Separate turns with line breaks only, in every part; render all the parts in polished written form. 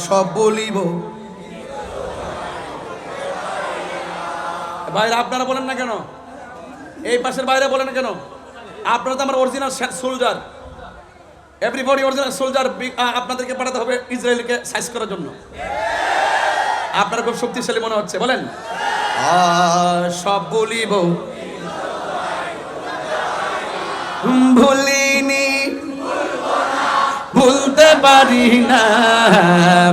সব বলিব।
ভাইরা আপনারা বলেন না কেন? এই পাশের বাইরে বলেন না কেন? আপনারা তো আমার original soldier, everybody original soldier. আপনাদেরকে পাঠাতে হবে ইসরায়েলকে সাইজ করার জন্য। আপনারা খুব শক্তিশালী মনে হচ্ছে, বলেন
সব বলিব, ভুলিনি, ভুলতে পারি না,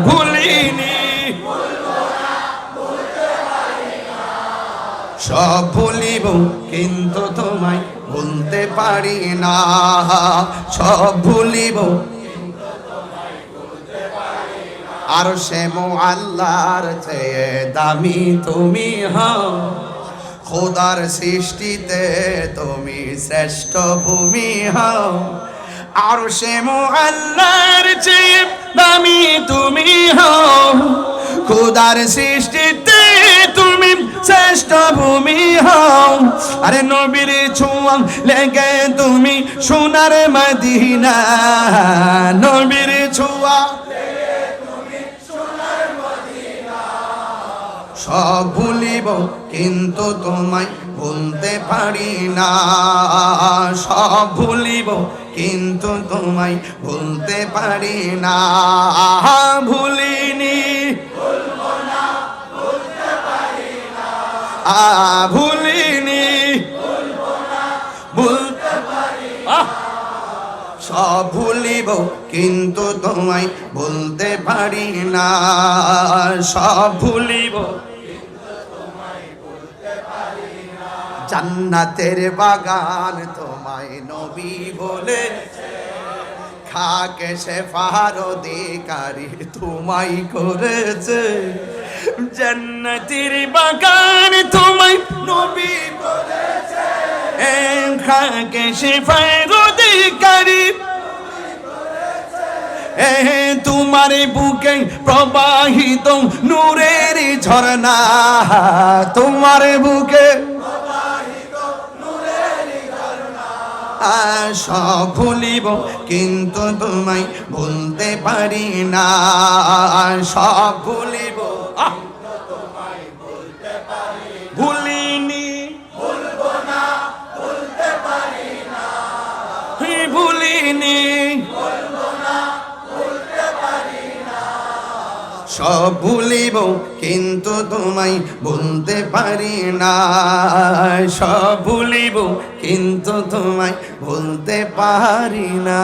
ভুলিনি, সব ভুলিব কিন্তু তোমায় ভুলতে পারি না, সব ভুলিব। আর সে আল্লাহর চেয়ে দামি তুমি হও, খোদার সৃষ্টিতে তুমি শ্রেষ্ঠ ভূমি হও। আর সে আল্লাহর চেয়ে দামি তুমি হও, খোদার সৃষ্টিতে তুমি শ্রেষ্ঠ ভূমি হও। আরে নবীর ছোঁয়া লেগে তুমি সোনার মদিনা, নবীর ছোঁয়া সব ভুলিব কিন্তু তোমায় ভুলতে পারি না, সব ভুলিব কিন্তু তোমায় ভুলতে পারি না, ভুলিনি, ভুলবো না, ভুলতে পারি না, ভুলিনি, ভুলবো না, ভুলতে পারি না, সব ভুলিব কিন্তু তোমায় ভুলতে পারি না, সব ভুলিব। জান্নাতের বাগান তোমায় নবী বলেছে, খাকে শেফার অধিকারী তোমায় করেছে। জান্নাতের বাগান তোমায় নবী বলেছে, খাকে শেফার অধিকারী তোমার বুকে প্রবাহিত নূরের ঝর্ণা, তোমার বুকে সব ভুলিব কিন্তু তোমায় ভুলতে পারি না, সব ভুলিব, ভুলিনি, ভুলবো না, ভুলতে পারি না, ভুলিনি, ভুলবো না, ভুলতে পারি না, সব ভুলিব কিন্তু তোমায় ভুলতে পারি না, সব ভুলিব কিন্তু তোমায় ভুলতে পারি না।